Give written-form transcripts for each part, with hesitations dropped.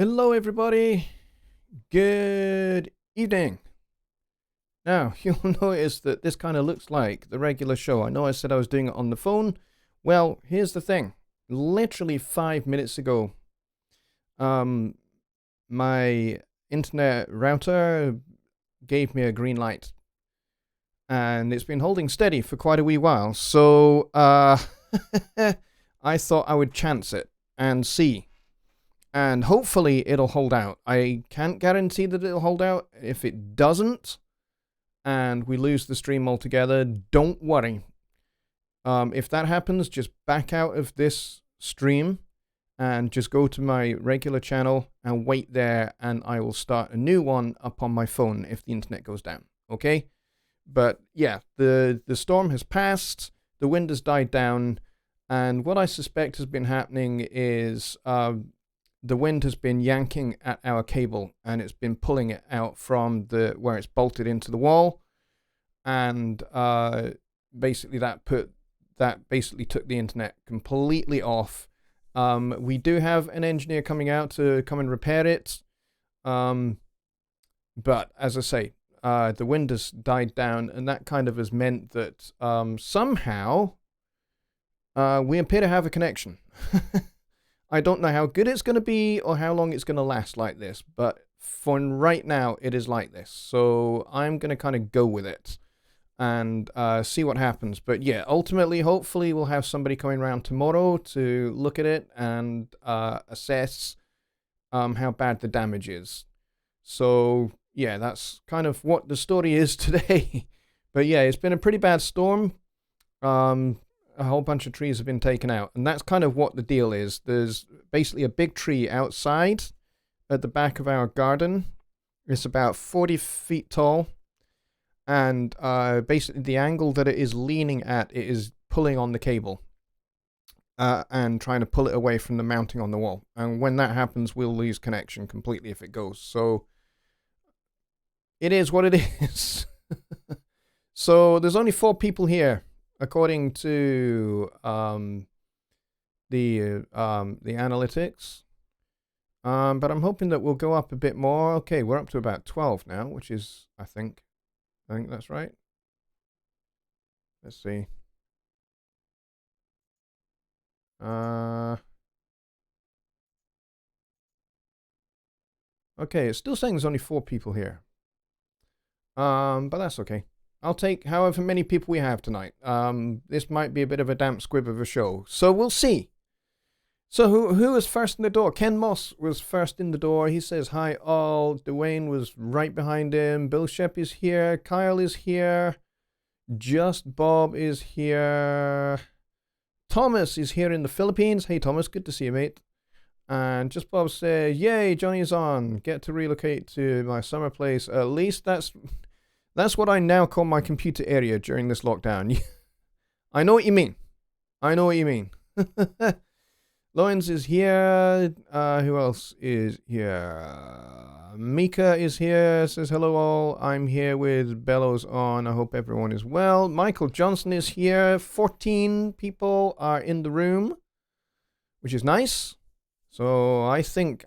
Hello, everybody. Good evening. Now, you'll notice that this kind of looks like the regular show. I know I said I was doing it on the phone. Well, here's the thing. Literally 5 minutes ago, my internet router gave me a green light. And it's been holding steady for quite a wee while. So, I thought I would chance it and see. And hopefully it'll hold out. I can't guarantee that it'll hold out. If it doesn't, and we lose the stream altogether, don't worry. If that happens, just back out of this stream and just go to my regular channel and wait there, and I will start a new one up on my phone if the internet goes down. Okay? But yeah, the storm has passed, the wind has died down, and what I suspect has been happening is the wind has been yanking at our cable, and it's been pulling it out from where it's bolted into the wall, and basically that basically took the internet completely off. We do have an engineer coming out to come and repair it, but as I say, the wind has died down, and that kind of has meant that somehow we appear to have a connection. I don't know how good it's going to be or how long it's going to last like this, but for right now, it is like this. So I'm going to kind of go with it and see what happens. But yeah, ultimately, hopefully, we'll have somebody coming around tomorrow to look at it and assess how bad the damage is. So yeah, that's kind of what the story is today. But yeah, it's been a pretty bad storm. A whole bunch of trees have been taken out, and that's kind of what the deal is. There's basically a big tree outside at the back of our garden. It's about 40 feet tall, and basically the angle that it is leaning at, it is pulling on the cable and trying to pull it away from the mounting on the wall. And when that happens, we'll lose connection completely if it goes. So it is what it is. So there's only 4 people here, according to the analytics. But I'm hoping that we'll go up a bit more. Okay, we're up to about 12 now, which is, I think that's right. Let's see. Okay, it's still saying there's only 4 people here. But that's okay. I'll take however many people we have tonight. This might be a bit of a damp squib of a show, so we'll see. So who was first in the door? Ken Moss was first in the door. He says hi all. Dwayne was right behind him. Bill Shep is here. Kyle is here. Just Bob is here. Thomas is here in the Philippines. Hey Thomas, good to see you, mate. And Just Bob says, yay, Johnny's on. Get to relocate to my summer place. At least that's what I now call my computer area during this lockdown. I know what you mean. Lorenz is here. Who else is here? Mika is here. Says hello all. I'm here with Bellows on. I hope everyone is well. Michael Johnson is here. 14 people are in the room, which is nice. So I think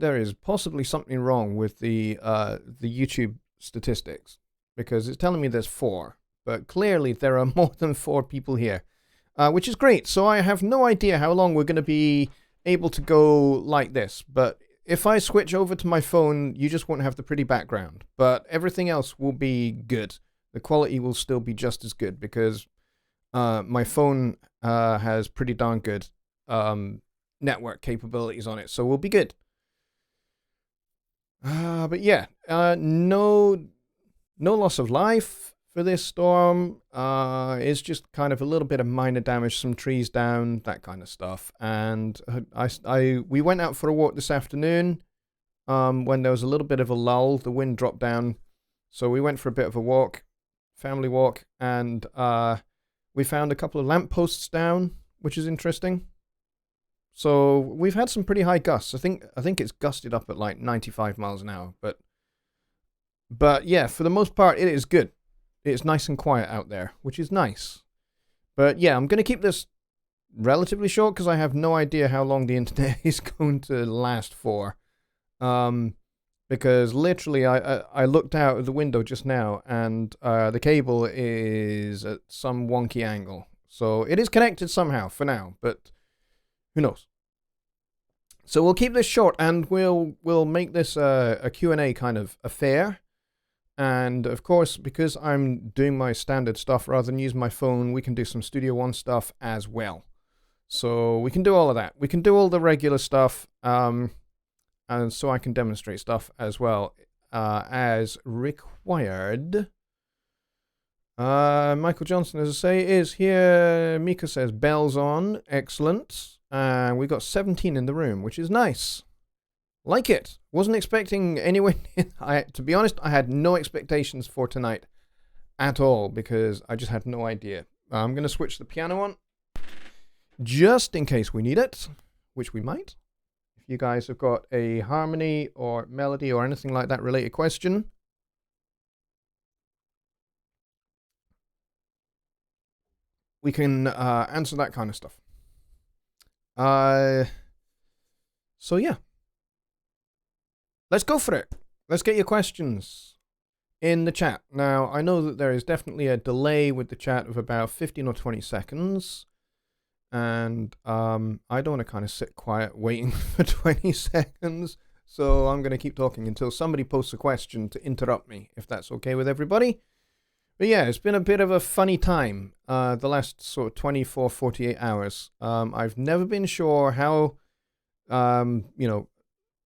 there is possibly something wrong with the YouTube statistics, because it's telling me there's 4, but clearly there are more than 4 people here, which is great. So I have no idea how long we're going to be able to go like this, but if I switch over to my phone, you just won't have the pretty background, but everything else will be good. The quality will still be just as good, because my phone has pretty darn good network capabilities on it, so we'll be good. But yeah, no loss of life for this storm. It's just kind of a little bit of minor damage, some trees down, that kind of stuff. And we went out for a walk this afternoon when there was a little bit of a lull. The wind dropped down, so we went for a bit of a walk, family walk, and we found a couple of lampposts down, which is interesting. So we've had some pretty high gusts. I think it's gusted up at like 95 miles an hour. But yeah, for the most part, it is good. It's nice and quiet out there, which is nice. But yeah, I'm going to keep this relatively short because I have no idea how long the internet is going to last for. Because literally I looked out of the window just now and the cable is at some wonky angle. So it is connected somehow for now, but who knows? So we'll keep this short and we'll make this a Q&A kind of affair. And of course, because I'm doing my standard stuff rather than using my phone, we can do some Studio One stuff as well. So we can do all of that. We can do all the regular stuff, and so I can demonstrate stuff as well as required. Michael Johnson, as I say, is here. Mika says, bells on. Excellent. And we've got 17 in the room, which is nice. Like it. Wasn't expecting anyone. To be honest, I had no expectations for tonight at all because I just had no idea. I'm going to switch the piano on just in case we need it, which we might. If you guys have got a harmony or melody or anything like that related question, we can answer that kind of stuff. So yeah. Let's go for it. Let's get your questions in the chat. Now, I know that there is definitely a delay with the chat of about 15 or 20 seconds. And I don't want to kind of sit quiet waiting for 20 seconds. So I'm going to keep talking until somebody posts a question to interrupt me, if that's okay with everybody. But yeah, it's been a bit of a funny time the last sort of 24, 48 hours. I've never been sure how,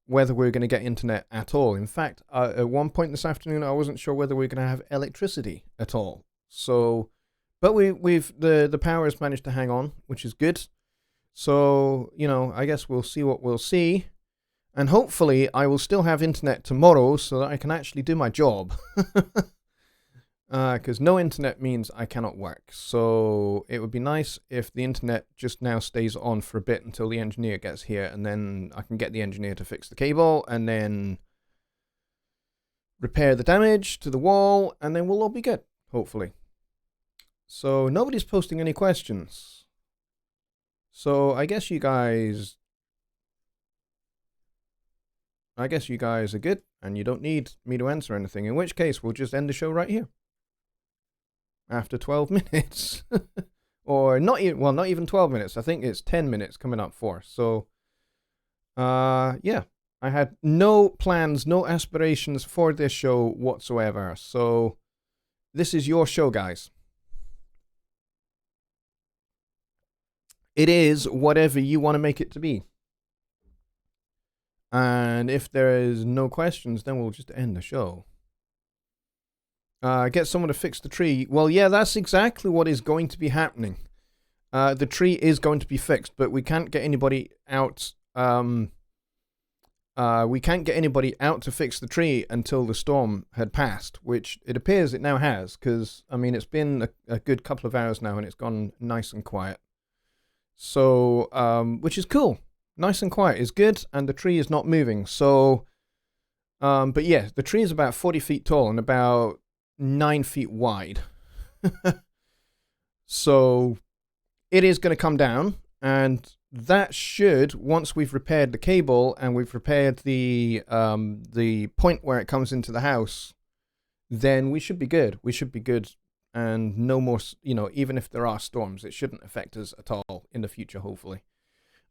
whether we're going to get internet at all. In fact, at one point this afternoon, I wasn't sure whether we're going to have electricity at all. So, but the power has managed to hang on, which is good. So, I guess we'll see what we'll see. And hopefully I will still have internet tomorrow so that I can actually do my job. Because no internet means I cannot work. So it would be nice if the internet just now stays on for a bit until the engineer gets here, and then I can get the engineer to fix the cable and then repair the damage to the wall, and then we'll all be good, hopefully. So nobody's posting any questions. So I guess you guys are good and you don't need me to answer anything, in which case we'll just end the show right here. After 12 minutes. Or not even 12 minutes. I think it's 10 minutes coming up for. So, yeah. I had no plans, no aspirations for this show whatsoever. So, this is your show, guys. It is whatever you want to make it to be. And if there is no questions, then we'll just end the show. Get someone to fix the tree. Well, yeah, that's exactly what is going to be happening. The tree is going to be fixed, but we can't get anybody out. We can't get anybody out to fix the tree until the storm had passed, which it appears it now has, because, I mean, it's been a good couple of hours now, and it's gone nice and quiet. So, which is cool. Nice and quiet is good, and the tree is not moving. So, but yeah, the tree is about 40 feet tall and about 9 feet wide. So it is going to come down, and that should, once we've repaired the cable and we've repaired the point where it comes into the house, then we should be good. We should be good, and no more, even if there are storms, it shouldn't affect us at all in the future, hopefully.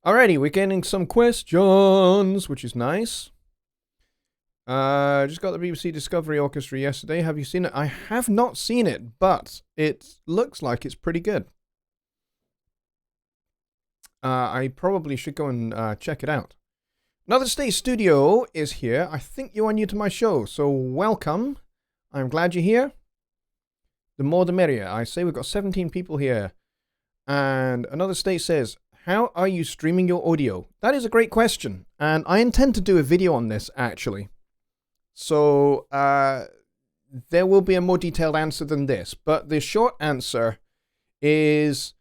Alrighty, we're getting some questions, which is nice. Just got the BBC Discovery Orchestra yesterday. Have you seen it? I have not seen it, but it looks like it's pretty good. I probably should go and check it out. Another State Studio is here. I think you are new to my show, so welcome. I'm glad you're here. The more the merrier. I say we've got 17 people here. And Another State says, how are you streaming your audio? That is a great question. And I intend to do a video on this, actually. So there will be a more detailed answer than this. But the short answer is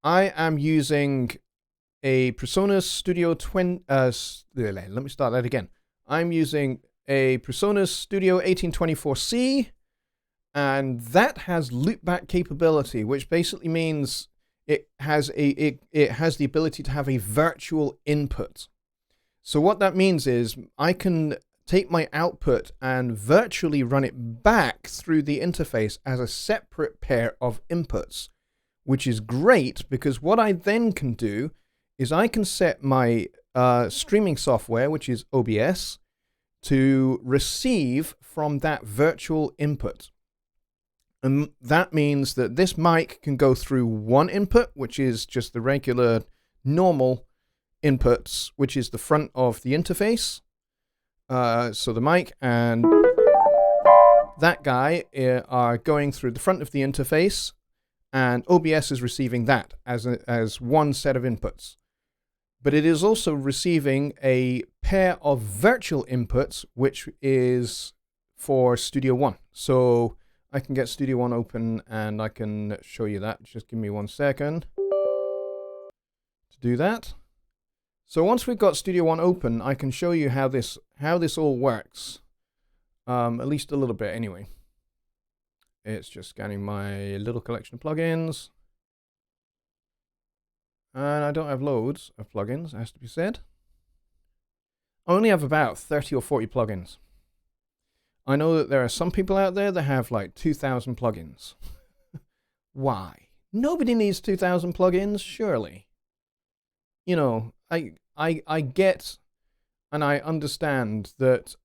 I am using a PreSonus Studio let me start that again. I'm using a PreSonus Studio 1824C, and that has loopback capability, which basically means it has the ability to have a virtual input. So what that means is I can take my output and virtually run it back through the interface as a separate pair of inputs, which is great because what I then can do is I can set my streaming software, which is OBS, to receive from that virtual input. And that means that this mic can go through one input, which is just the regular normal inputs, which is the front of the interface. So the mic and that guy are going through the front of the interface, and OBS is receiving that as one set of inputs. But it is also receiving a pair of virtual inputs, which is for Studio One. So I can get Studio One open and I can show you that. Just give me 1 second to do that. So once we've got Studio One open, I can show you how this all works. At least a little bit anyway. It's just scanning my little collection of plugins. And I don't have loads of plugins, it has to be said. I only have about 30 or 40 plugins. I know that there are some people out there that have like 2,000 plugins. Why? Nobody needs 2,000 plugins, surely. You know, I get and I understand that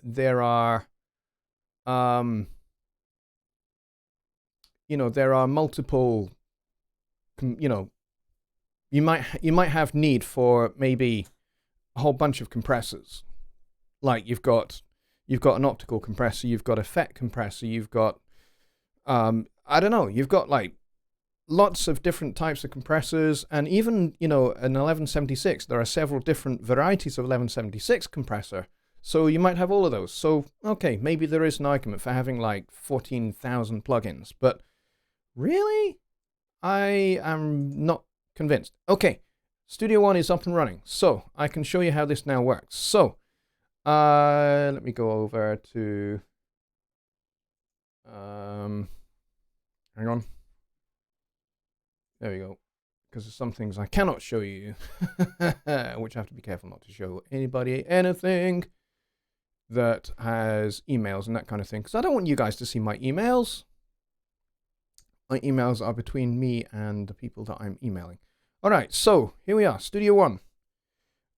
there are there are multiple, you might have need for maybe a whole bunch of compressors. Like you've got an optical compressor, you've got a FET compressor, you've got I don't know, you've got like lots of different types of compressors, and even an 1176. There are several different varieties of 1176 compressor. So you might have all of those. So okay, maybe there is an argument for having like 14,000 plugins, but really, I am not convinced. Okay, Studio One is up and running, so I can show you how this now works. So let me go over to hang on. There we go. Because there's some things I cannot show you, which I have to be careful not to show anybody anything that has emails and that kind of thing. Because I don't want you guys to see my emails. My emails are between me and the people that I'm emailing. All right, so here we are, Studio One.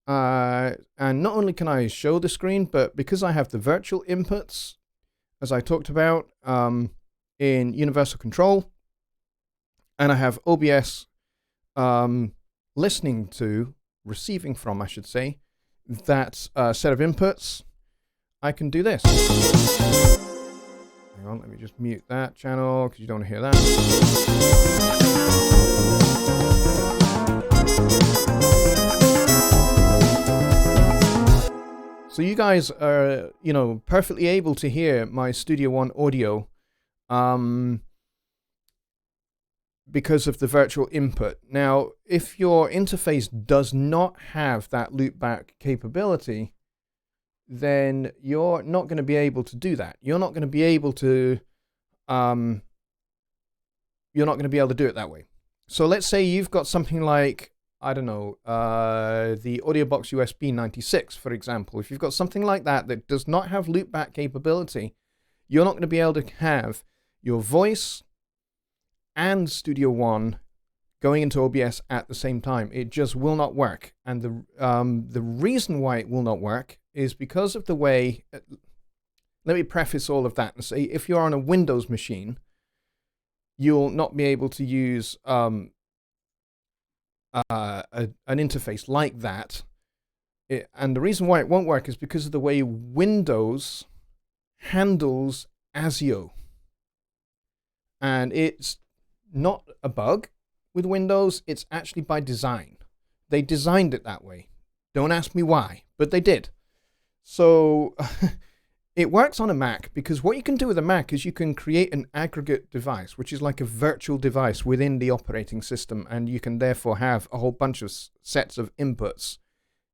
And not only can I show the screen, but because I have the virtual inputs, as I talked about in Universal Control, and I have OBS receiving from, I should say, that set of inputs, I can do this. Hang on, let me just mute that channel because you don't want to hear that. So you guys are, perfectly able to hear my Studio One audio because of the virtual input. Now, if your interface does not have that loopback capability, then you're not going to be able to do that. You're not going to be able to do it that way. So let's say you've got something like, I don't know, the AudioBox USB 96, for example. If you've got something like that that does not have loopback capability, you're not going to be able to have your voice and Studio One going into OBS at the same time. It just will not work. And the reason why it will not work is because of the way, let me preface all of that and say, if you're on a Windows machine, you'll not be able to use an interface like that. And the reason why it won't work is because of the way Windows handles ASIO. And it's not a bug with Windows, it's actually by design. They designed it that way. Don't ask me why, but they did. So it works on a Mac because what you can do with a Mac is you can create an aggregate device, which is like a virtual device within the operating system, and you can therefore have a whole bunch of sets of inputs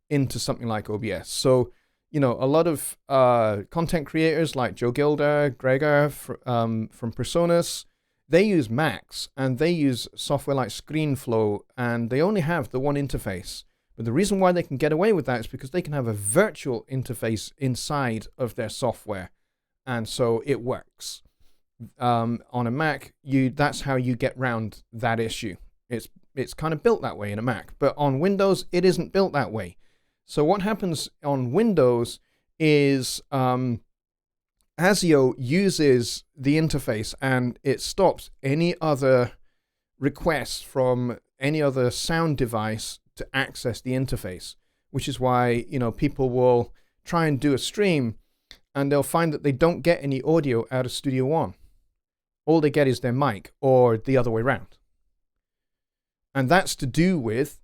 into something like OBS. So, a lot of content creators like Joe Gilder, Gregor from Presonus, They use Macs, and they use software like ScreenFlow, and they only have the one interface. But the reason why they can get away with that is because they can have a virtual interface inside of their software, and so it works. On a Mac, that's how you get around that issue. It's kind of built that way in a Mac, but on Windows, it isn't built that way. So what happens on Windows is ASIO uses the interface, and it stops any other requests from any other sound device to access the interface, which is why, people will try and do a stream and they'll find that they don't get any audio out of Studio One. All they get is their mic, or the other way around. And that's to do with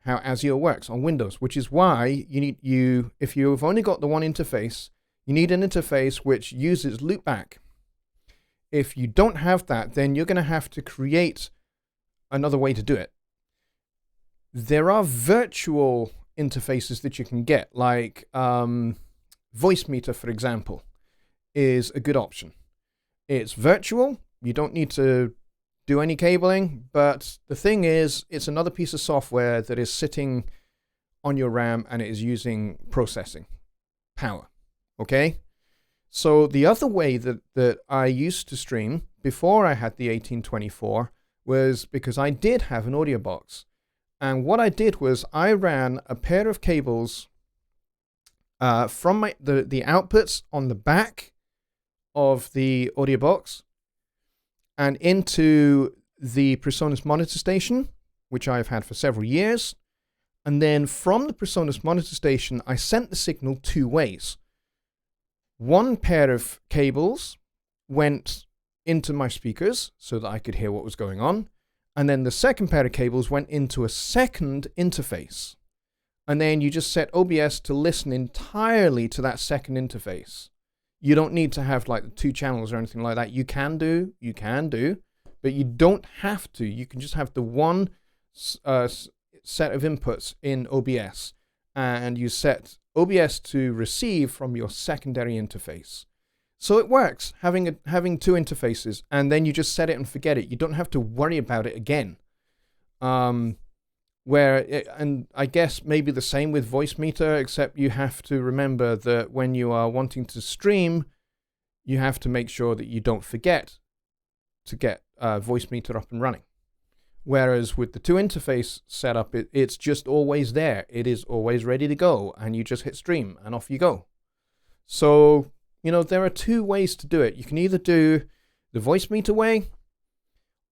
how ASIO works on Windows, which is why if you've only got the one interface, you need an interface which uses loopback. If you don't have that, then you're going to have to create another way to do it. There are virtual interfaces that you can get, like Voicemeeter, for example, is a good option. It's virtual. You don't need to do any cabling, but the thing is, it's another piece of software that is sitting on your RAM and it is using processing power. Okay? So the other way that I used to stream before I had the 1824 was because I did have an audio box. And what I did was I ran a pair of cables from the outputs on the back of the audio box and into the PreSonus monitor station, which I've had for several years. And then from the PreSonus monitor station, I sent the signal two ways. One pair of cables went into my speakers so that I could hear what was going on. And then the second pair of cables went into a second interface. And then you just set OBS to listen entirely to that second interface. You don't need to have like the two channels or anything like that. You can do, but you don't have to. You can just have the one set of inputs in OBS, and you set OBS to receive from your secondary interface. So it works, having two interfaces, and then you just set it and forget it. You don't have to worry about it again. And I guess maybe the same with Voicemeter, except you have to remember that when you are wanting to stream, you have to make sure that you don't forget to get Voicemeter up and running. Whereas with the two interface setup, it's just always there. It is always ready to go, and you just hit stream and off you go. So, there are two ways to do it. You can either do the Voicemeter way,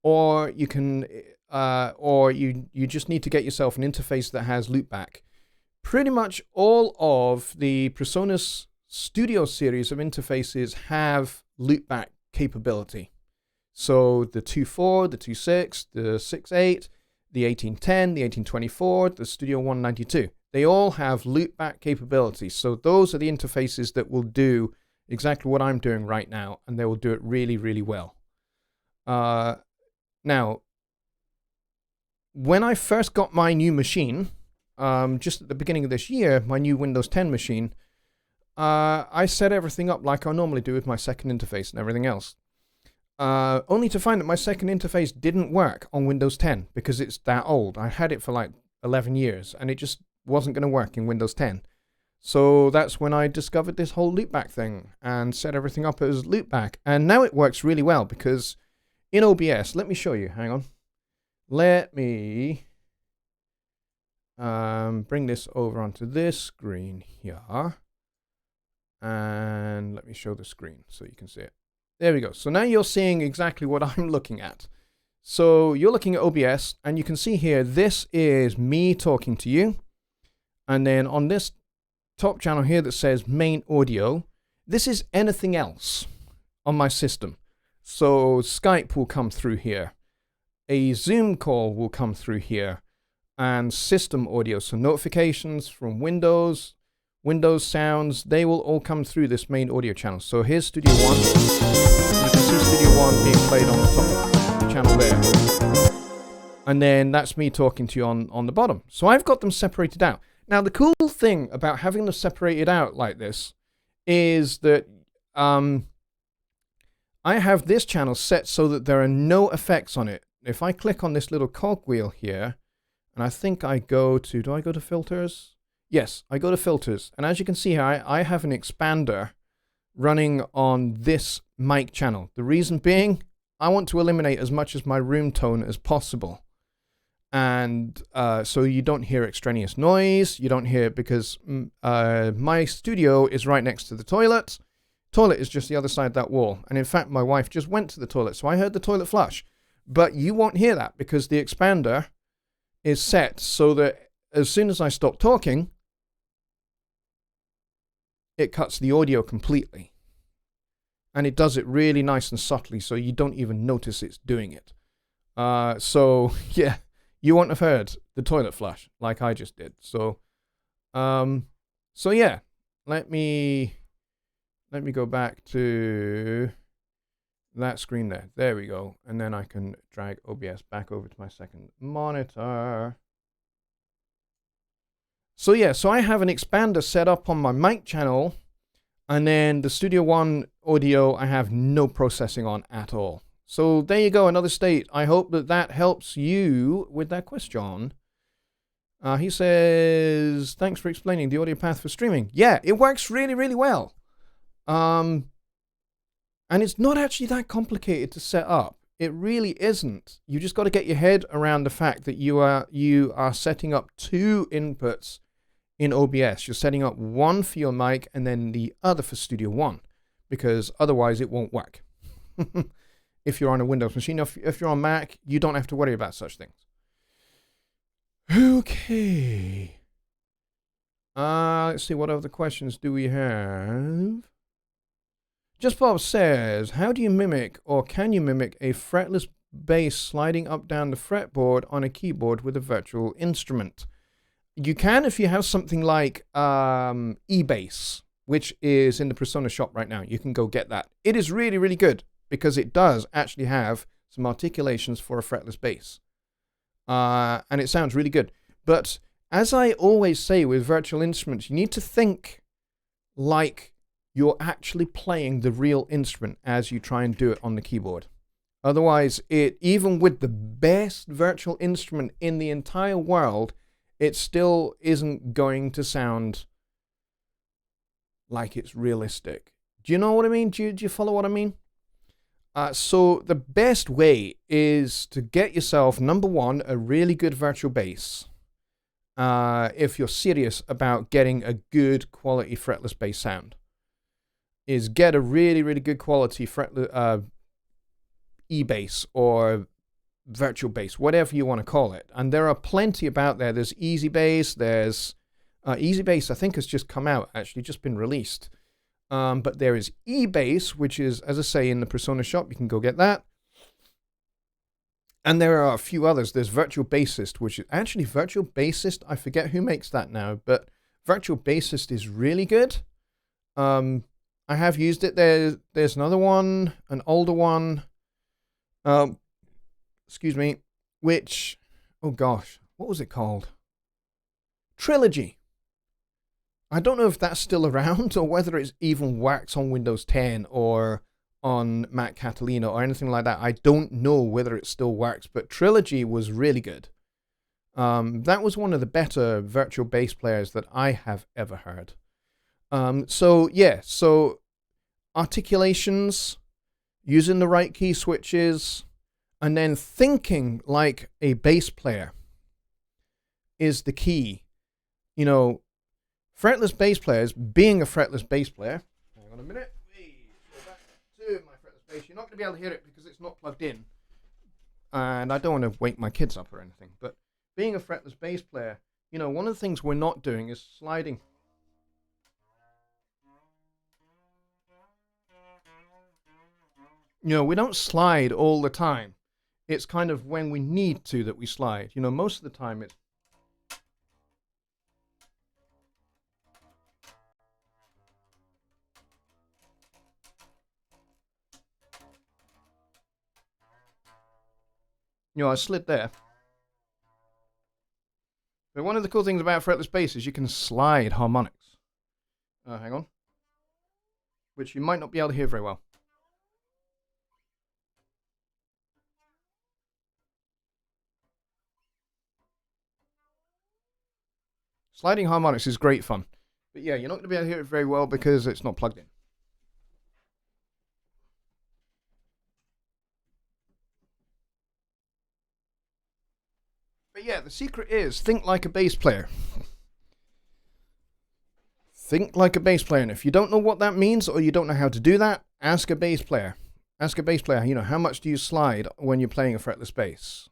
or you can, you just need to get yourself an interface that has loopback. Pretty much all of the PreSonus Studio series of interfaces have loopback capability. So the 2.4, the 2.6, the 6.8, the 1810, the 1824, the Studio 192. They all have loopback capability. So those are the interfaces that will do exactly what I'm doing right now, and they will do it really, really well. Now, when I first got my new machine, just at the beginning of this year, my new Windows 10 machine, I set everything up like I normally do with my second interface and everything else. Only to find that my second interface didn't work on Windows 10 because it's that old. I had it for like 11 years and it just wasn't going to work in Windows 10. So that's when I discovered this whole loopback thing and set everything up as loopback. And now it works really well because in OBS, let me show you, hang on. Let me bring this over onto this screen here. And let me show the screen so you can see it. There we go. So now you're seeing exactly what I'm looking at. So you're looking at OBS, and you can see here, this is me talking to you. And then on this top channel here that says main audio, this is anything else on my system. So Skype will come through here. A Zoom call will come through here. And system audio, so notifications from Windows sounds, they will all come through this main audio channel. So here's Studio One. You can see Studio One being played on the top of the channel there. And then that's me talking to you on the bottom. So I've got them separated out. Now, the cool thing about having them separated out like this is that I have this channel set so that there are no effects on it. If I click on this little cogwheel here, and I think I go to, do I go to filters? Yes, I go to filters. And as you can see here, I have an expander running on this mic channel. The reason being, I want to eliminate as much of my room tone as possible. And so you don't hear extraneous noise. You don't hear, because my studio is right next to the toilet. Toilet is just the other side of that wall. And in fact, my wife just went to the toilet, so I heard the toilet flush. But you won't hear that because the expander is set so that as soon as I stop talking, it cuts the audio completely. And it does it really nice and subtly, so you don't even notice it's doing it. So, yeah, you won't have heard the toilet flush like I just did. So yeah, let me go back to that screen there. There we go. And then I can drag OBS back over to my second monitor. So yeah, so I have an expander set up on my mic channel, and then the Studio One audio I have no processing on at all. So there you go, another state. I hope that that helps you with that question. He says, thanks for explaining the audio path for streaming. Yeah, it works really, really well. And it's not actually that complicated to set up. It really isn't. You just got to get your head around the fact that you are setting up two inputs in OBS. You're setting up one for your mic and then the other for Studio One, because otherwise it won't work. If you're on a Windows machine, if you're on Mac, you don't have to worry about such things. Okay. Let's see, what other questions do we have? Just Bob says, how do you mimic, or can you mimic, a fretless bass sliding up down the fretboard on a keyboard with a virtual instrument? You can if you have something like eBass, which is in the Persona shop right now. You can go get that. It is really, really good, because it does actually have some articulations for a fretless bass. And it sounds really good. But as I always say with virtual instruments, you need to think like you're actually playing the real instrument as you try and do it on the keyboard. Otherwise, even with the best virtual instrument in the entire world, it still isn't going to sound like it's realistic. Do you know what I mean? Do you follow what I mean? So the best way is to get yourself, number one, a really good virtual bass. If you're serious about getting a good quality fretless bass sound, is get a really, really good quality fretless e-bass or virtual bass, whatever you want to call it. And there are plenty about there. There's Easy Bass. There's Easy Bass, I think, has just come out, actually, just been released. But there is eBass, which is, as I say, in the Persona shop. You can go get that. And there are a few others. There's Virtual Bassist, which is actually Virtual Bassist. I forget who makes that now, but Virtual Bassist is really good. I have used it. There's another one, an older one. Excuse me, which, oh gosh, what was it called? Trilogy. I don't know if that's still around or whether it's even works on Windows 10 or on Mac Catalina or anything like that. I don't know whether it still works, but Trilogy was really good. That was one of the better virtual bass players that I have ever heard. So yeah, so articulations, using the right key switches, and then thinking like a bass player is the key. You know, fretless bass players, being a fretless bass player, hang on a minute, go back to my fretless bass. You're not going to be able to hear it because it's not plugged in. And I don't want to wake my kids up or anything, but being a fretless bass player, you know, one of the things we're not doing is sliding. You know, we don't slide all the time. It's kind of when we need to that we slide. You know, most of the time it's... You know, I slid there. But one of the cool things about fretless bass is you can slide harmonics. Hang on. Which you might not be able to hear very well. Sliding harmonics is great fun. But yeah, you're not going to be able to hear it very well because it's not plugged in. But yeah, the secret is think like a bass player. Think like a bass player. And if you don't know what that means or you don't know how to do that, ask a bass player. Ask a bass player, how much do you slide when you're playing a fretless bass?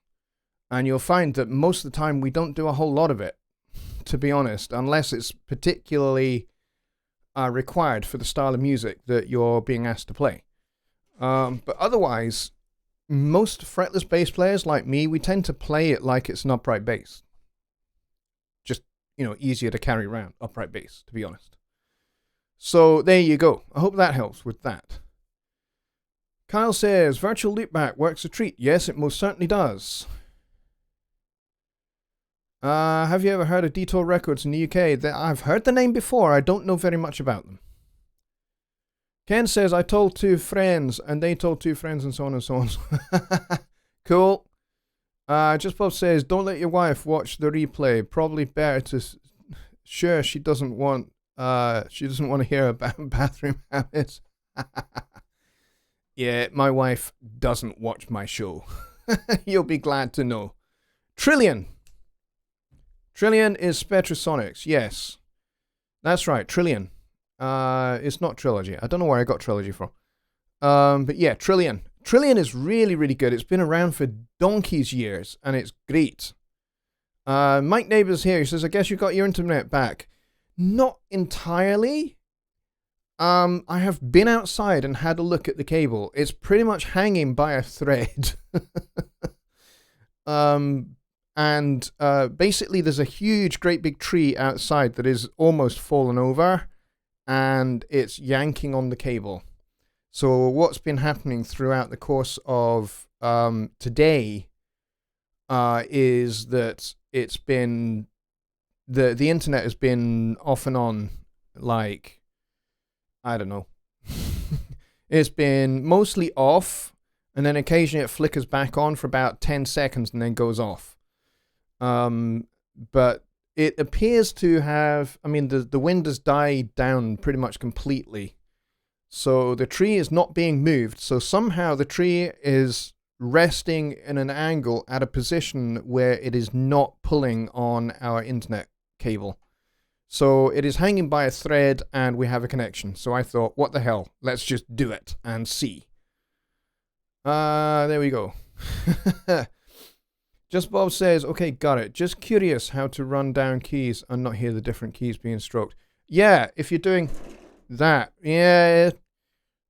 And you'll find that most of the time we don't do a whole lot of it, to be honest, unless it's particularly required for the style of music that you're being asked to play. But otherwise, most fretless bass players like me, we tend to play it like it's an upright bass. Just, easier to carry around, upright bass, to be honest. So there you go. I hope that helps with that. Kyle says, virtual loopback works a treat. Yes, it most certainly does. Have you ever heard of Detour Records in the UK? I've heard the name before. I don't know very much about them. Ken says, I told 2 friends, and they told 2 friends, and so on and so on. Cool. Just Bob says, don't let your wife watch the replay. Probably better to... Sure, she doesn't want to hear about bathroom habits. Yeah, my wife doesn't watch my show. You'll be glad to know. Trillion. Trillion is Spectrasonics. Yes. That's right, Trillion. It's not Trilogy. I don't know where I got Trilogy from. But yeah, Trillion. Trillion is really, really good. It's been around for donkey's years, and it's great. Mike Neighbours here. He says, I guess you got your internet back. Not entirely. I have been outside and had a look at the cable. It's pretty much hanging by a thread. Basically there's a huge, great big tree outside that is almost fallen over, and it's yanking on the cable. So what's been happening throughout the course of today is that it's been the internet has been off and on, like, I don't know. It's been mostly off, and then occasionally it flickers back on for about 10 seconds and then goes off. But it appears to have, the wind has died down pretty much completely. So the tree is not being moved. So somehow the tree is resting in an angle at a position where it is not pulling on our internet cable. So it is hanging by a thread and we have a connection. So I thought, what the hell? Let's just do it and see. There we go. Just Bob says, okay, got it. Just curious how to run down keys and not hear the different keys being stroked. Yeah, if you're doing that, yeah,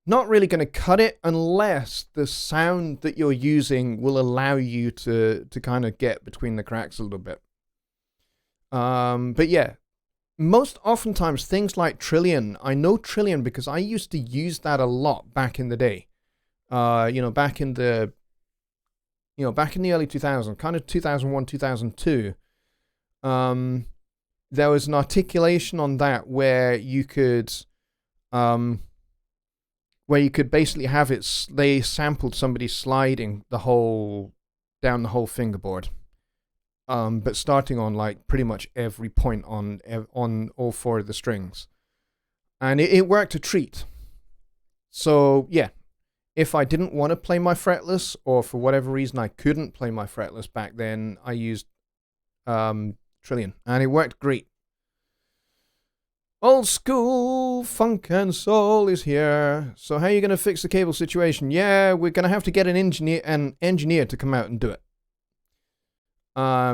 not really going to cut it unless the sound that you're using will allow you to kind of get between the cracks a little bit. But yeah. Most oftentimes, things like Trillion, I know Trillion because I used to use that a lot back in the day. Back in the early 2000s, kind of 2001, 2002. There was an articulation on that where you could basically have it. They sampled somebody sliding down the whole fingerboard. But starting on like pretty much every point on all 4 of the strings. And it worked a treat. So yeah, if I didn't want to play my fretless, or for whatever reason I couldn't play my fretless back then, I used Trillion, and it worked great. Old school funk and soul is here. So how are you going to fix the cable situation? Yeah, we're going to have to get an engineer to come out and do it.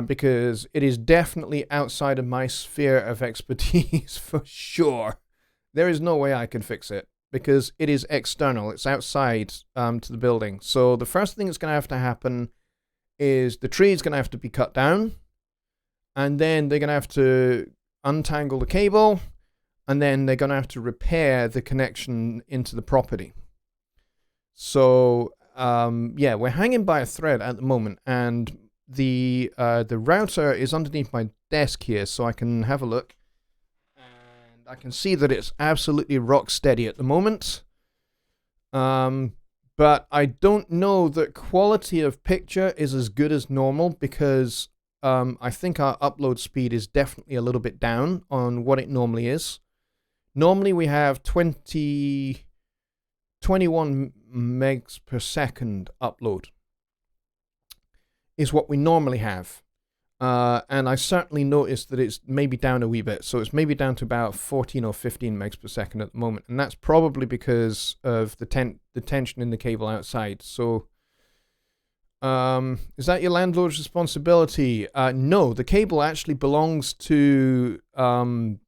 Because it is definitely outside of my sphere of expertise for sure. There is no way I can fix it because it is external. It's outside to the building. So the first thing that's going to have to happen is the tree is going to have to be cut down, and then they're going to have to untangle the cable, and then they're going to have to repair the connection into the property. So yeah, we're hanging by a thread at the moment, and the router is underneath my desk here, so I can have a look, and I can see that it's absolutely rock steady at the moment. But I don't know that quality of picture is as good as normal because I think our upload speed is definitely a little bit down on what it normally is. Normally we have 21 megs per second upload is what we normally have. And I certainly noticed that it's maybe down a wee bit. So it's maybe down to about 14 or 15 megs per second at the moment. And that's probably because of the tension in the cable outside. So is that your landlord's responsibility? No, the cable actually belongs to British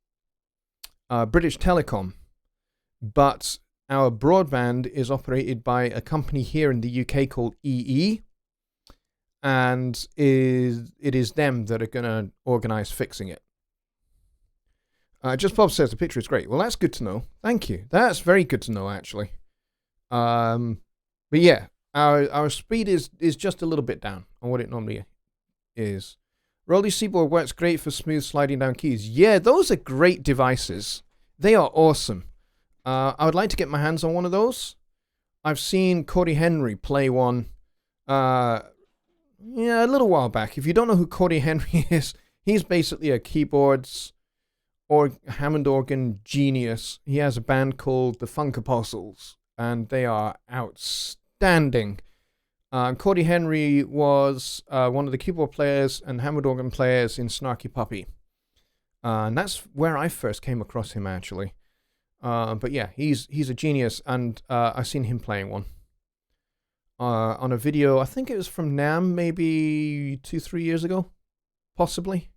Telecom. But our broadband is operated by a company here in the UK called EE. And it is them that are going to organize fixing it. Just Bob says the picture is great. Well, that's good to know. Thank you. That's very good to know, actually. But yeah, our speed is just a little bit down on what it normally is. Rolly Seaboard works great for smooth sliding down keys. Yeah, those are great devices. They are awesome. I would like to get my hands on one of those. I've seen Cory Henry play one. Yeah, a little while back. If you don't know who Cory Henry is, he's basically a keyboards or Hammond organ genius. He has a band called the Funk Apostles, and they are outstanding. Cory Henry was one of the keyboard players and Hammond organ players in Snarky Puppy. And that's where I first came across him, actually. But yeah, he's a genius, and I've seen him playing one. On a video, I think it was from NAMM maybe 2-3 years ago, possibly.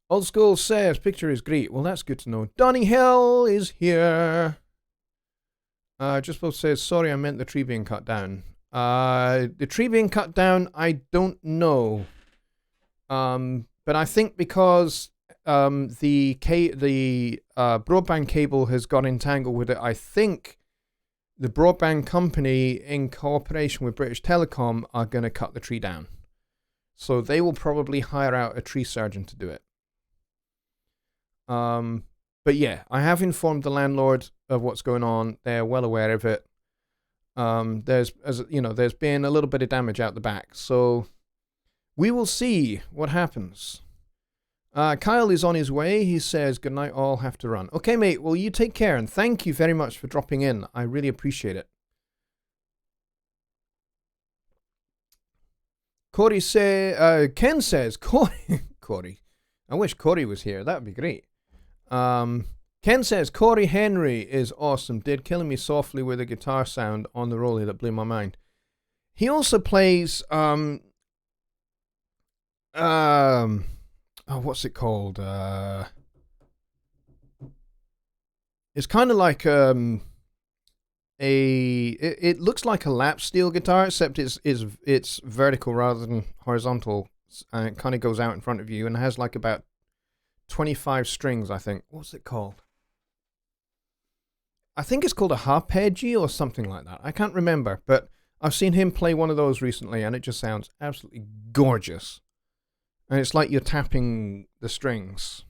Old School says, picture is great. Well, that's good to know. Donny Hill is here. Just both says, sorry, I meant the tree being cut down. The tree being cut down, I don't know. But I think because the broadband cable has got entangled with it, I think the broadband company, in cooperation with British Telecom, are going to cut the tree down. So they will probably hire out a tree surgeon to do it. But yeah, I have informed the landlord of what's going on. They're well aware of it. There's been a little bit of damage out the back. So we will see what happens. Kyle is on his way. He says, good night, all, have to run. Okay, mate, well, you take care, and thank you very much for dropping in. I really appreciate it. Ken says, Cory. I wish Cory was here. That would be great. Ken says, Cory Henry is awesome. Did Killing Me Softly with a guitar sound on the Rolly that blew my mind. He also plays, oh, what's it called? It's kind of like it looks like a lap steel guitar, except it's vertical rather than horizontal, and it kind of goes out in front of you and has like about 25 strings, I think. What's it called? I think it's called a Harpsichord or something like that. I can't remember, but I've seen him play one of those recently, and it just sounds absolutely gorgeous. And it's like you're tapping the strings,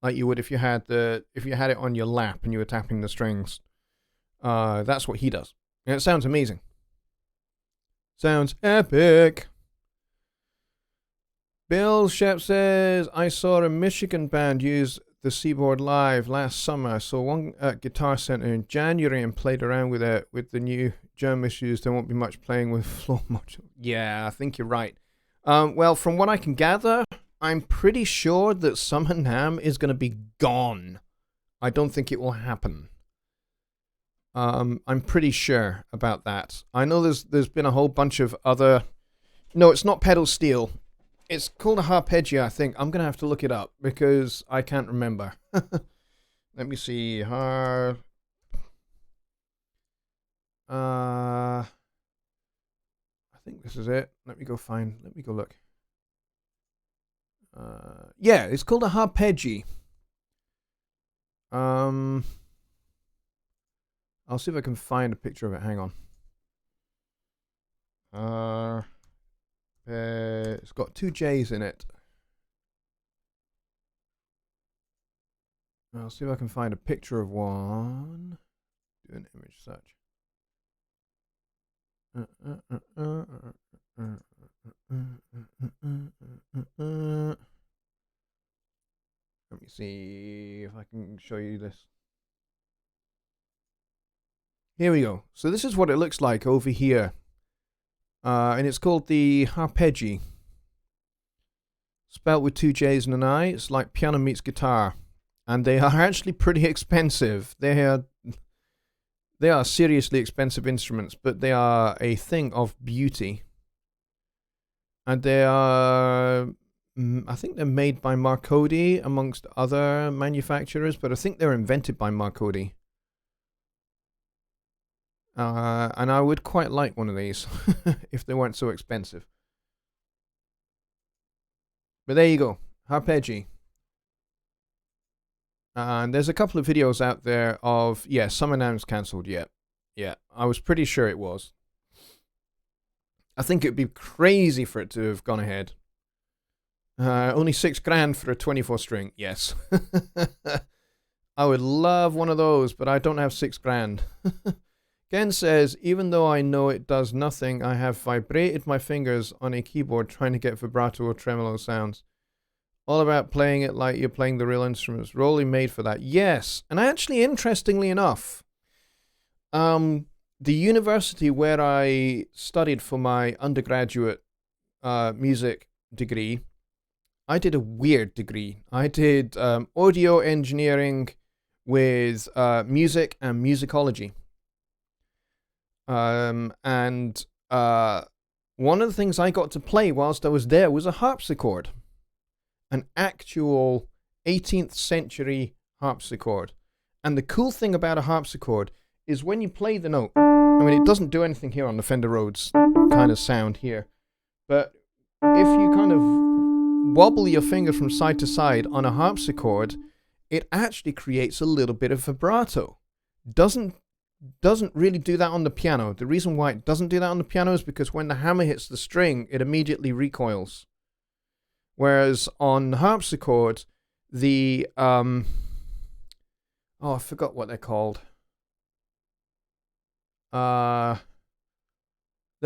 like you would if you had it on your lap and you were tapping the strings. That's what he does, and it sounds amazing. Sounds epic. Bill Shep says, I saw a Michigan band use the Seaboard live last summer. So one at Guitar Center in January and played around with it. With the new germ issues, there won't be much playing with floor module. Yeah, I think you're right. Well, from what I can gather, I'm pretty sure that Summer NAMM is going to be gone. I don't think it will happen. I'm pretty sure about that. I know there's been a whole bunch of other... No, it's not pedal steel. It's called a Harpsichord, I think. I'm going to have to look it up because I can't remember. Let me see. I think this is it. Let me go look. Yeah, it's called a Harpsichord. I'll see if I can find a picture of it. Hang on. It's got 2 J's in it. I'll see if I can find a picture of one. Do an image search. see if I can show you this. Here we go. So this is what it looks like over here. And it's called the Harpsichord. Spelled with 2 J's and an I. It's like piano meets guitar. And they are actually pretty expensive. They are seriously expensive instruments, but they are a thing of beauty. And they are, I think they're made by Marconi amongst other manufacturers, but I think they're invented by Marconi. And I would quite like one of these if they weren't so expensive. But there you go, Harpsichord. And there's a couple of videos out there of, yeah, Summer Noun's cancelled, yeah. Yeah, I was pretty sure it was. I think it'd be crazy for it to have gone ahead. Only $6,000 for a 24 string, yes. I would love one of those, but I don't have $6,000. Ken says, even though I know it does nothing, I have vibrated my fingers on a keyboard trying to get vibrato or tremolo sounds. All about playing it like you're playing the real instruments. Really made for that. Yes. And actually, interestingly enough, the university where I studied for my undergraduate music degree, I did a weird degree. I did audio engineering with music and musicology. And one of the things I got to play whilst I was there was a harpsichord. An actual 18th century harpsichord. And the cool thing about a harpsichord is when you play the note, I mean, it doesn't do anything here on the Fender Rhodes kind of sound here, but if you kind of wobble your finger from side to side on a harpsichord, it actually creates a little bit of vibrato. Doesn't really do that on the piano. The reason why it doesn't do that on the piano is because when the hammer hits the string, it immediately recoils. Whereas on harpsichord, the I forgot what they're called. They're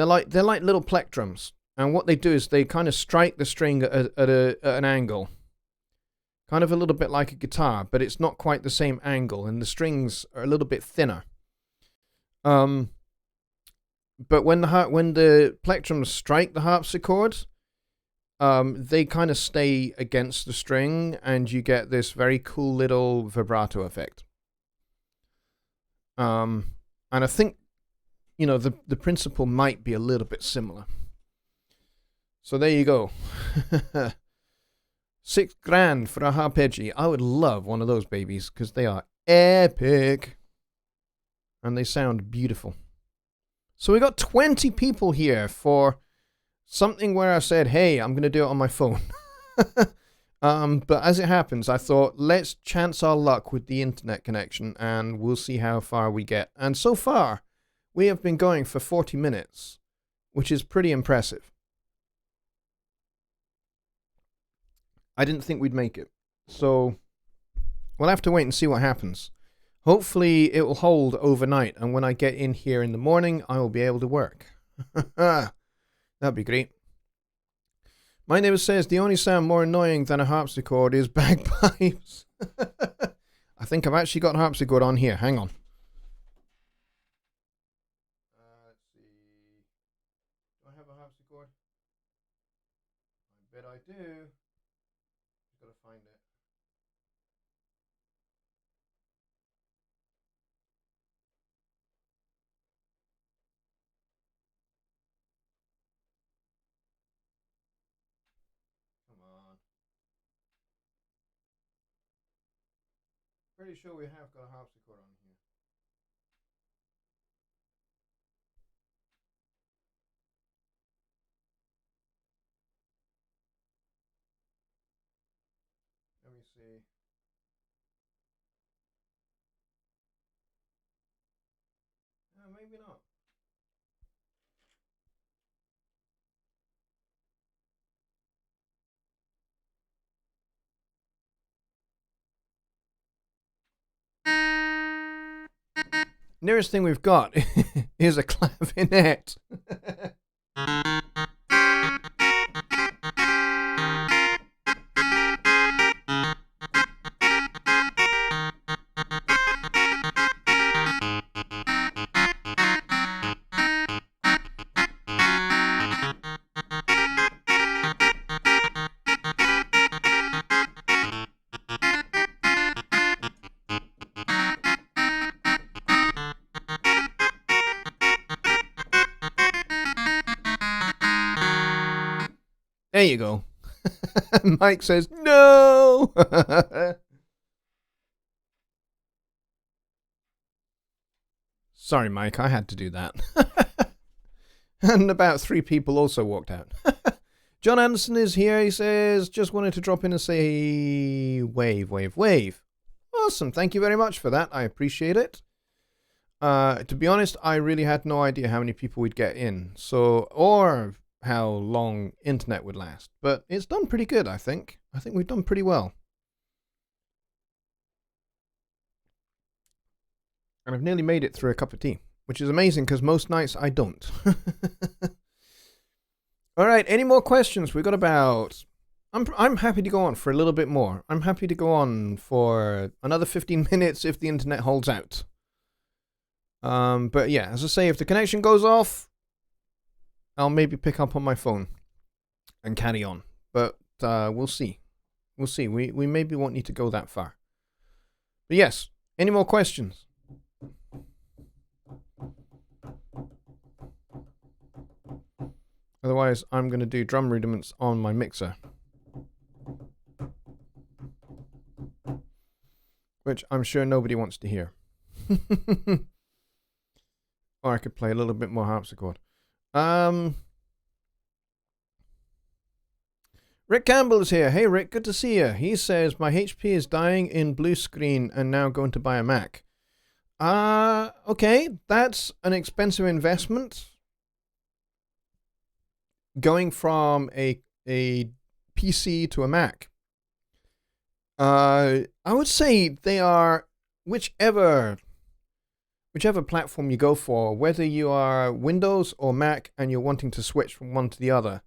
like little plectrums, and what they do is they kind of strike the string at an angle, kind of a little bit like a guitar, but it's not quite the same angle, and the strings are a little bit thinner. But when the plectrums strike the harpsichord, they kind of stay against the string, and you get this very cool little vibrato effect. And I think, you know, the principle might be a little bit similar. So there you go. $6,000 for a Harpsichord. I would love one of those babies because they are epic. And they sound beautiful. So we got 20 people here for something where I said, hey, I'm going to do it on my phone. But as it happens, I thought, let's chance our luck with the internet connection and we'll see how far we get. And so far, we have been going for 40 minutes, which is pretty impressive. I didn't think we'd make it. So we'll have to wait and see what happens. Hopefully it will hold overnight, and when I get in here in the morning, I will be able to work. That'd be great. My neighbor says the only sound more annoying than a harpsichord is bagpipes. I think I've actually got a harpsichord on here. Hang on. Let's see. Do I have a harpsichord? I bet I do. I've got to find it. Pretty sure we have got a harpsichord on here. Let me see. Maybe not. Nearest thing we've got is a clavinet. There you go. Mike says, no! Sorry, Mike, I had to do that. And about 3 people also walked out. John Anderson is here. He says, just wanted to drop in and say wave, wave, wave. Awesome. Thank you very much for that. I appreciate it. To be honest, I really had no idea how many people we'd get in. Or how long internet would last. But it's done pretty good, I think. I think we've done pretty well. And I've nearly made it through a cup of tea, which is amazing because most nights I don't. All right, any more questions? We've got about... I'm happy to go on for a little bit more. I'm happy to go on for another 15 minutes if the internet holds out. But yeah, as I say, if the connection goes off, I'll maybe pick up on my phone and carry on. But we'll see. We'll see. We maybe won't need to go that far. But yes, any more questions? Otherwise, I'm going to do drum rudiments on my mixer. Which I'm sure nobody wants to hear. Or I could play a little bit more harpsichord. Rick Campbell is here. Hey Rick, good to see you. He says, my HP is dying in blue screen and now going to buy a Mac. Okay, that's an expensive investment. Going from a PC to a Mac. I would say they are whichever platform you go for, whether you are Windows or Mac and you're wanting to switch from one to the other,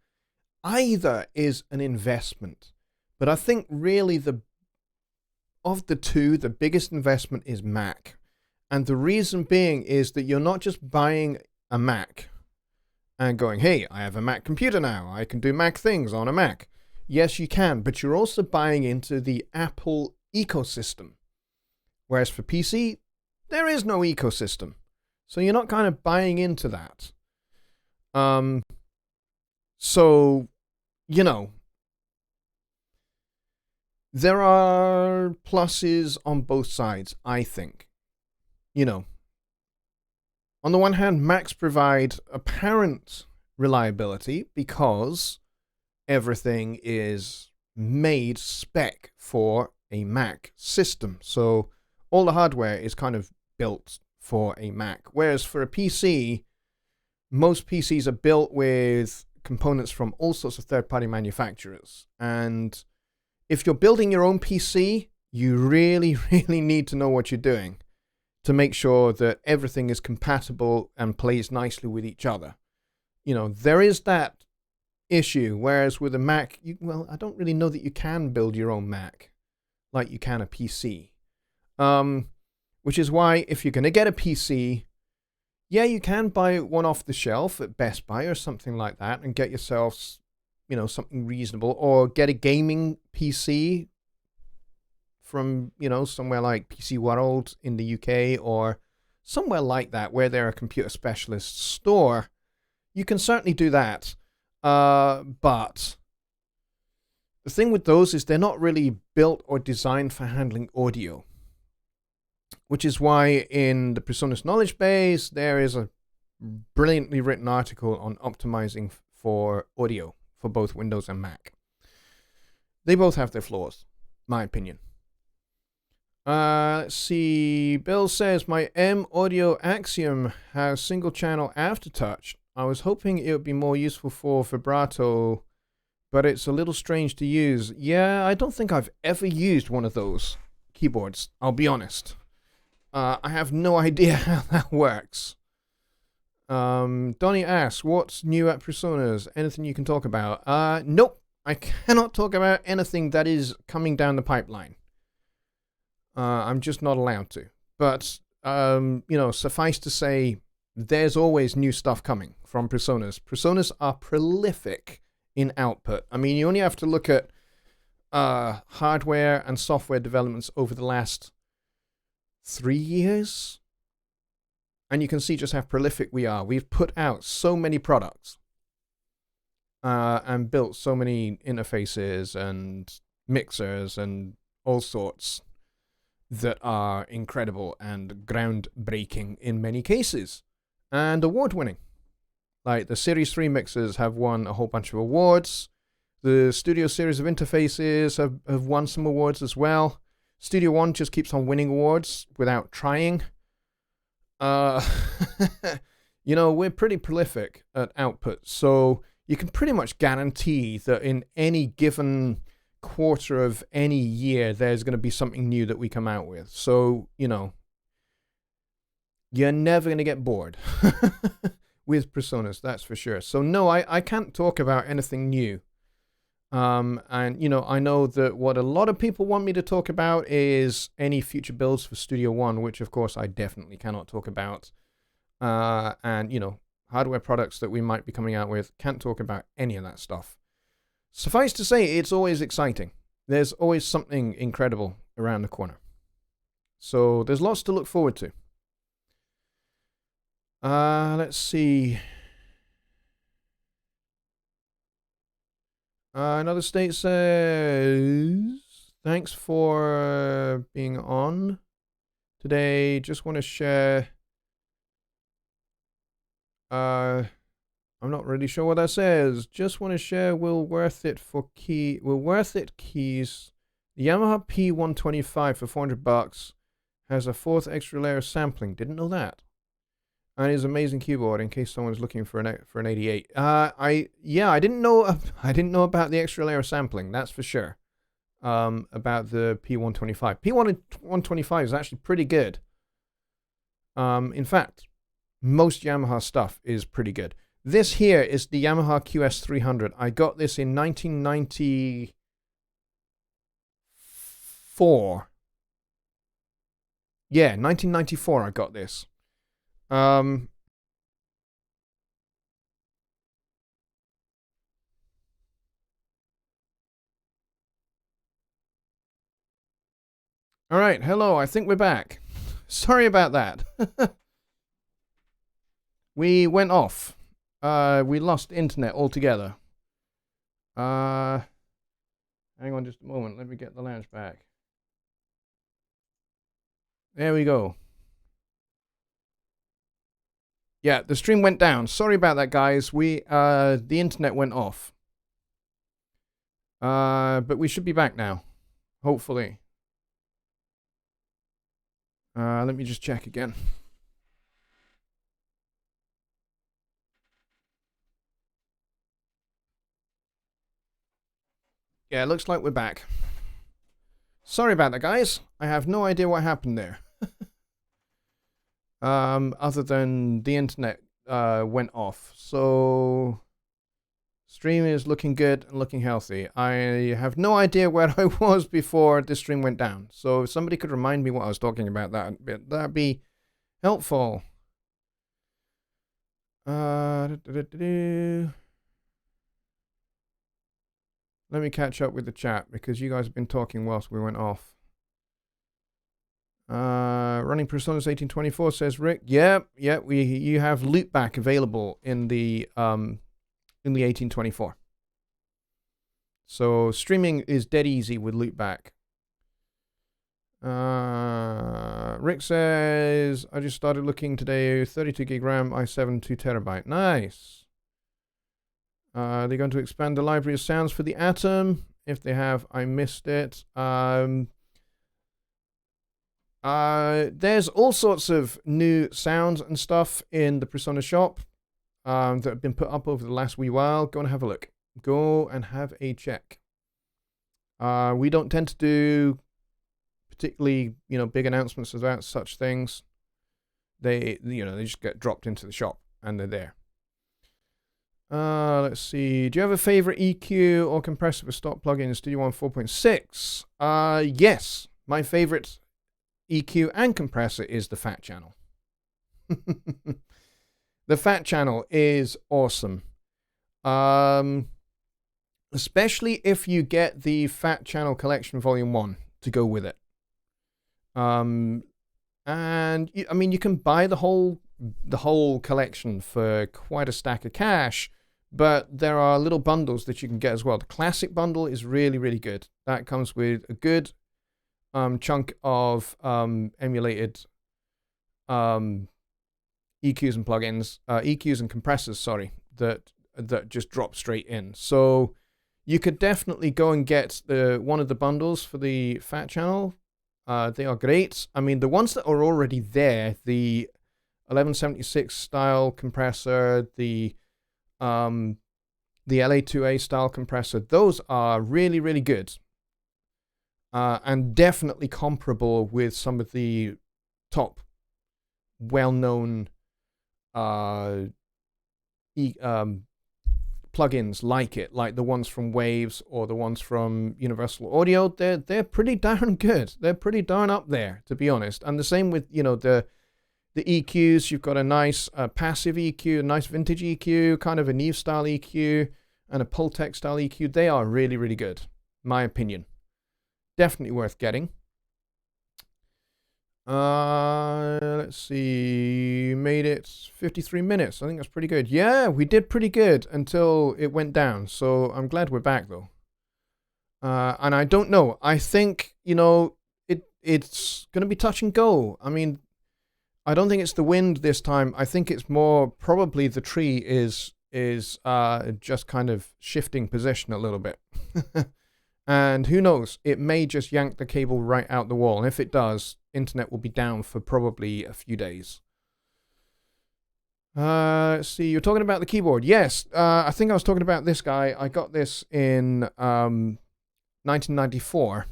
either is an investment. But I think really of the two, the biggest investment is Mac. And the reason being is that you're not just buying a Mac and going, hey, I have a Mac computer now. I can do Mac things on a Mac. Yes, you can, but you're also buying into the Apple ecosystem. Whereas for PC, there is no ecosystem. So you're not kind of buying into that. So, you know, there are pluses on both sides, I think. You know, on the one hand, Macs provide apparent reliability because everything is made spec for a Mac system. So all the hardware is kind of built for a Mac. Whereas for a PC, most PCs are built with components from all sorts of third-party manufacturers. And if you're building your own PC, you really, really need to know what you're doing to make sure that everything is compatible and plays nicely with each other. You know, there is that issue, whereas with a Mac, well, I don't really know that you can build your own Mac like you can a PC. Which is why if you're going to get a PC, yeah, you can buy one off the shelf at Best Buy or something like that and get yourself, you know, something reasonable, or get a gaming PC from, you know, somewhere like PC World in the UK or somewhere like that where they're a computer specialist store. You can certainly do that. But the thing with those is they're not really built or designed for handling audio. Which is why in the Presonus knowledge base, there is a brilliantly written article on optimizing for audio for both Windows and Mac. They both have their flaws, my opinion. Let's see. Bill says, my M Audio Axiom has single channel aftertouch. I was hoping it would be more useful for vibrato, but it's a little strange to use. Yeah, I don't think I've ever used one of those keyboards, I'll be honest. I have no idea how that works. Donnie asks, what's new at Presonus? Anything you can talk about? Nope. I cannot talk about anything that is coming down the pipeline. I'm just not allowed to. But, you know, suffice to say, there's always new stuff coming from Presonus. Presonus are prolific in output. I mean, you only have to look at hardware and software developments over the last 3 years, and you can see just how prolific we are. We've put out so many products. and built so many interfaces and mixers and all sorts that are incredible and groundbreaking in many cases and award-winning. Like the Series 3 mixers have won a whole bunch of awards. The Studio series of interfaces have won some awards as well. Studio One just keeps on winning awards without trying. You know, we're pretty prolific at output, so you can pretty much guarantee that in any given quarter of any year, there's going to be something new that we come out with. So, you know, you're never going to get bored with Personas, that's for sure. So, no, I can't talk about anything new. And, you know, I know that what a lot of people want me to talk about is any future builds for Studio One, which, of course, I definitely cannot talk about. And, you know, hardware products that we might be coming out with, can't talk about any of that stuff. Suffice to say, it's always exciting. There's always something incredible around the corner. So there's lots to look forward to. Let's see. Another state says, thanks for being on today. Just want to share. I'm not really sure what that says. Just want to share will worth it keys. The Yamaha P125 for $400 has a fourth extra layer of sampling. Didn't know that. And is an amazing keyboard in case someone's looking for an 88. I didn't know about the extra layer of sampling. That's for sure. About the P125. P125 is actually pretty good. In fact, most Yamaha stuff is pretty good. This here is the Yamaha QS300. I got this in 1994. Yeah, 1994 I got this. All right, hello, I think we're back. Sorry about that. We went off. We lost internet altogether. Hang on just a moment. Let me get the lounge back. There we go. Yeah, the stream went down. Sorry about that, guys. The internet went off. But we should be back now. Hopefully. Let me just check again. Yeah, it looks like we're back. Sorry about that, guys. I have no idea what happened there. Other than the internet went off. So, stream is looking good and looking healthy. I have no idea where I was before the stream went down. So, if somebody could remind me what I was talking about, that'd be helpful. Let me catch up with the chat because you guys have been talking whilst we went off. Running Personas 1824 says Rick. Yep, you have loopback available in the 1824. So streaming is dead easy with loopback. Rick says I just started looking today. 32 gig RAM, i7 2 terabyte. Nice. They're going to expand the library of sounds for the Atom. If they have, I missed it. There's all sorts of new sounds and stuff in the Persona shop that have been put up over the last wee while. Go and have a look. Go and have a check. We don't tend to do particularly, big announcements about such things. They just get dropped into the shop and they're there. Let's see. Do you have a favorite EQ or compressor for stock plugin in Studio One 4.6? Yes. My favorite EQ and compressor is the Fat Channel. The Fat Channel is awesome. Especially if you get the Fat Channel Collection Volume 1 to go with it. And you can buy the whole collection for quite a stack of cash, But there are little bundles that you can get as well. The classic bundle is really, really good. That comes with a good chunk of emulated EQs and plugins, EQs and compressors, sorry, that just drop straight in. So you could definitely go and get one of the bundles for the Fat Channel. They are great. I mean, the ones that are already there, the 1176 style compressor, the LA2A style compressor, those are really, really good. And definitely comparable with some of the top well-known plugins like it, like the ones from Waves or the ones from Universal Audio. They're pretty darn good. They're pretty darn up there, to be honest. And the same with, you know, the EQs. You've got a nice passive EQ, a nice vintage EQ, kind of a Neve style EQ, and a Pultec style EQ. They are really, really good, my opinion. Definitely worth getting. Let's see. Made it 53 minutes. I think that's pretty good. Yeah, we did pretty good until it went down. So I'm glad we're back, though. And I don't know. I think, you know, it's going to be touch and go. I mean, I don't think it's the wind this time. I think it's more probably the tree is just kind of shifting position a little bit. And who knows? It may just yank the cable right out the wall. And if it does, internet will be down for probably a few days. Let's see. You're talking about the keyboard. Yes. I think I was talking about this guy. I got this in 1994.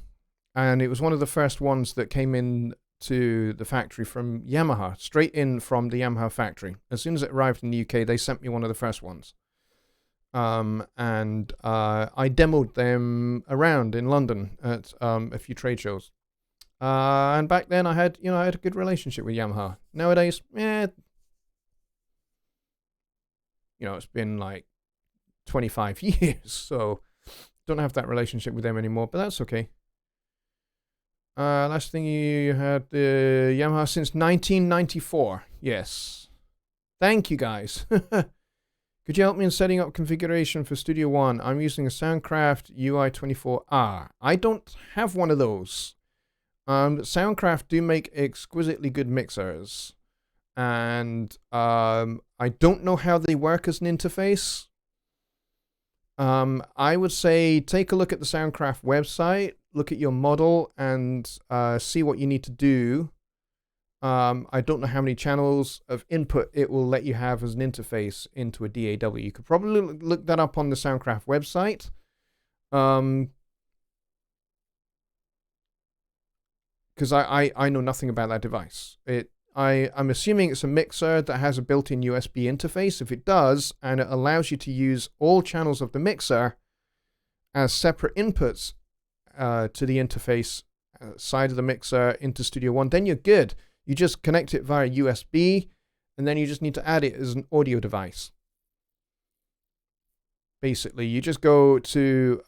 And it was one of the first ones that came in to the factory from Yamaha. Straight in from the Yamaha factory. As soon as it arrived in the UK, they sent me one of the first ones. And I demoed them around in London at a few trade shows. And back then I had a good relationship with Yamaha. Nowadays, it's been like 25 years, so don't have that relationship with them anymore, but that's okay. Last thing, you had the Yamaha since 1994. Yes. Thank you, guys. Could you help me in setting up configuration for Studio One? I'm using a Soundcraft UI24R. I don't have one of those. Soundcraft do make exquisitely good mixers. And I don't know how they work as an interface. I would say take a look at the Soundcraft website, look at your model, and see what you need to do. I don't know how many channels of input it will let you have as an interface into a DAW. You could probably look that up on the Soundcraft website. Because I know nothing about that device. I'm assuming it's a mixer that has a built-in USB interface. If it does, and it allows you to use all channels of the mixer as separate inputs to the interface side of the mixer into Studio One, then you're good. You just connect it via USB, and then you just need to add it as an audio device. Basically, you just go to,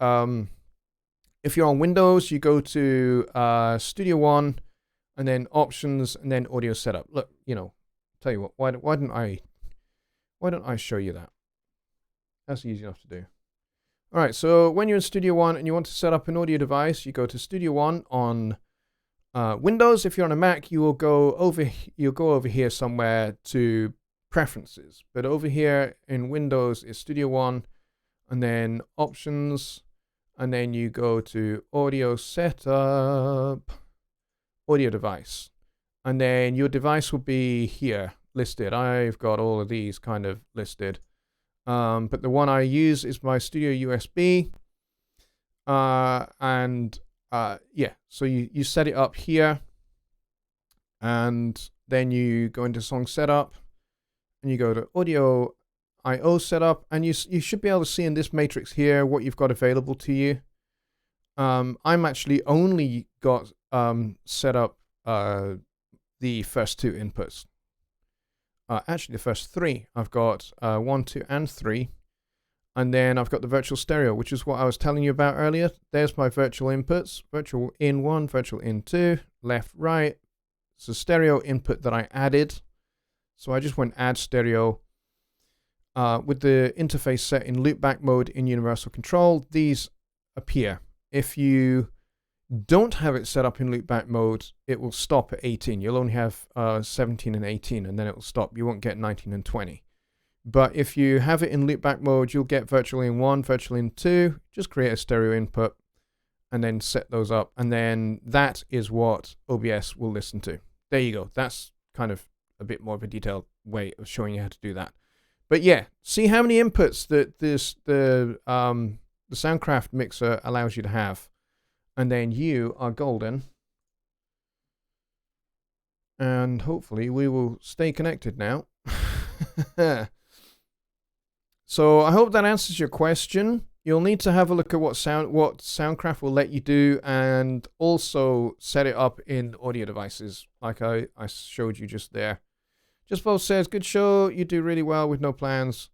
if you're on Windows, you go to Studio One, and then Options, and then Audio Setup. Look, tell you what, why don't I show you that? That's easy enough to do. All right, so when you're in Studio One and you want to set up an audio device, you go to Studio One on Windows. If you're on a Mac, you'll go over here somewhere to Preferences. But over here in Windows is Studio One, and then Options, and then you go to Audio Setup, Audio Device, and then your device will be here listed. I've got all of these kind of listed, but the one I use is my Studio USB, so you set it up here, and then you go into Song Setup, and you go to Audio I/O Setup, and you should be able to see in this matrix here what you've got available to you. I'm actually only got set up the first two inputs. Actually, the first three. I've got 1, 2, and 3. And then I've got the virtual stereo, which is what I was telling you about earlier. There's my virtual inputs. Virtual in 1, virtual in 2, left, right. It's a stereo input that I added. So I just went add stereo. with the interface set in loopback mode in universal control, these appear. If you don't have it set up in loopback mode, it will stop at 18. You'll only have 17 and 18, and then it will stop. You won't get 19 and 20. But if you have it in loopback mode, you'll get virtually in 1, virtually in 2. Just create a stereo input and then set those up. And then that is what OBS will listen to. There you go. That's kind of a bit more of a detailed way of showing you how to do that. But yeah, see how many inputs that the Soundcraft mixer allows you to have. And then you are golden. And hopefully we will stay connected now. So I hope that answers your question. You'll need to have a look at what Soundcraft will let you do, and also set it up in audio devices like I showed you just there. Just Both says, good show, you do really well with no plans.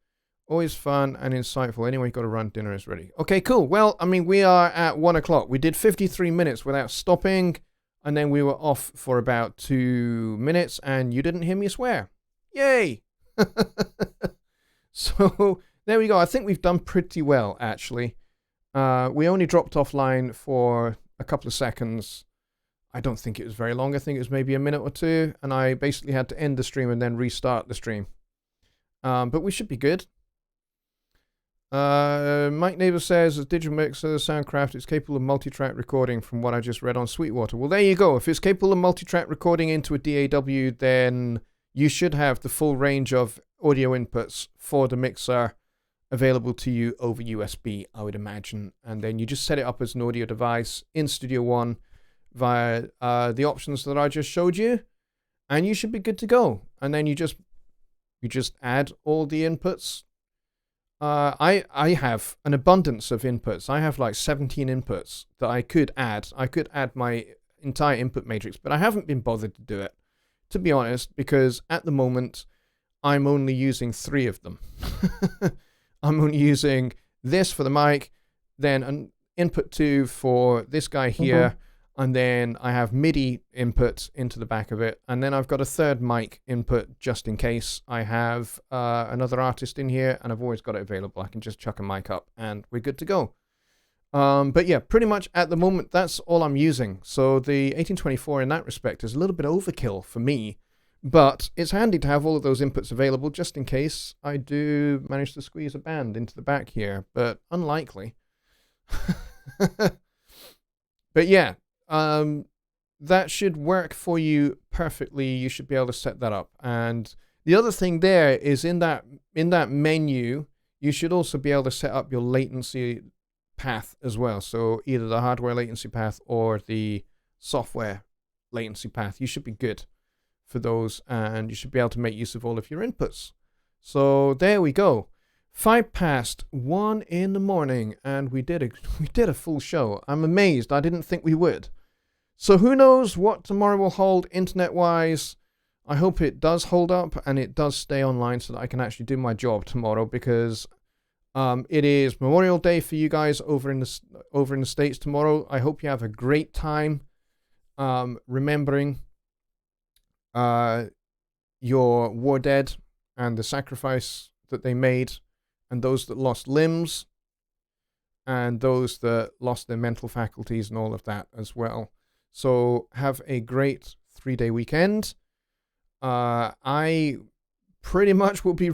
Always fun and insightful. Anyway, you got to run, dinner is ready. Okay, cool. Well, I mean, we are at 1 o'clock. We did 53 minutes without stopping, and then we were off for about 2 minutes, and you didn't hear me swear. Yay! So there we go. I think we've done pretty well, actually. We only dropped offline for a couple of seconds. I don't think it was very long. I think it was maybe a minute or two, and I basically had to end the stream and then restart the stream. But we should be good. Mike Neighbor says, as digital mixer, Soundcraft is capable of multi-track recording from what I just read on Sweetwater. Well, there you go. If it's capable of multi-track recording into a DAW, then you should have the full range of audio inputs for the mixer available to you over USB, I would imagine. And then you just set it up as an audio device in Studio One via the options that I just showed you, and you should be good to go. And then you just add all the inputs. I have an abundance of inputs. I have like 17 inputs that I could add. I could add my entire input matrix, but I haven't been bothered to do it, to be honest, because at the moment I'm only using 3 of them. I'm only using this for the mic, then an input 2 for this guy here, and then I have MIDI input into the back of it, and then I've got a third mic input just in case I have another artist in here, and I've always got it available. I can just chuck a mic up and we're good to go. But yeah, pretty much at the moment that's all I'm using. So the 1824 in that respect is a little bit overkill for me, but it's handy to have all of those inputs available just in case I do manage to squeeze a band into the back here, but unlikely. But yeah, that should work for you perfectly. You should be able to set that up. And the other thing there is in that menu, you should also be able to set up your latency path as well. So either the hardware latency path or the software latency path. You should be good for those, and you should be able to make use of all of your inputs. So there we go. 1:05 in the morning, and we did a full show. I'm amazed. I didn't think we would. So who knows what tomorrow will hold internet-wise. I hope it does hold up and it does stay online so that I can actually do my job tomorrow, because it is Memorial Day for you guys over in the States tomorrow. I hope you have a great time remembering your war dead and the sacrifice that they made, and those that lost limbs, and those that lost their mental faculties and all of that as well. So have a great 3-day weekend. I pretty much will be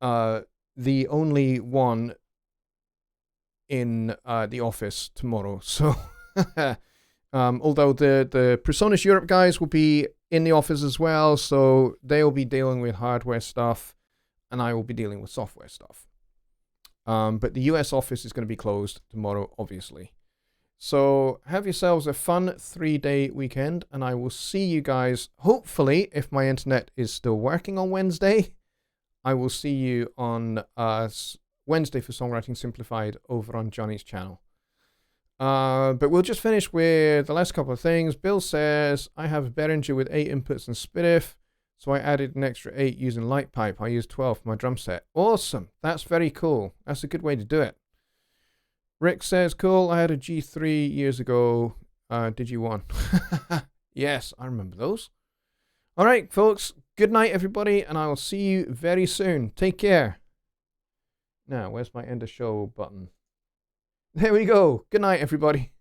the only one in the office tomorrow. So although the Presonus Europe guys will be in the office as well, so they'll be dealing with hardware stuff, and I will be dealing with software stuff. But the US office is going to be closed tomorrow, obviously. So have yourselves a fun 3-day weekend, and I will see you guys, hopefully, if my internet is still working on Wednesday, I will see you on Wednesday for Songwriting Simplified over on Jonny's channel. But we'll just finish with the last couple of things. Bill says, I have a Behringer with 8 inputs and SPDIF, so I added an extra 8 using Light Pipe. I used 12 for my drum set. Awesome. That's very cool. That's a good way to do it. Rick says, cool, I had a G3 years ago. Did you one? Yes, I remember those. All right, folks. Good night, everybody, and I will see you very soon. Take care. Now, where's my end of show button? There we go. Good night, everybody.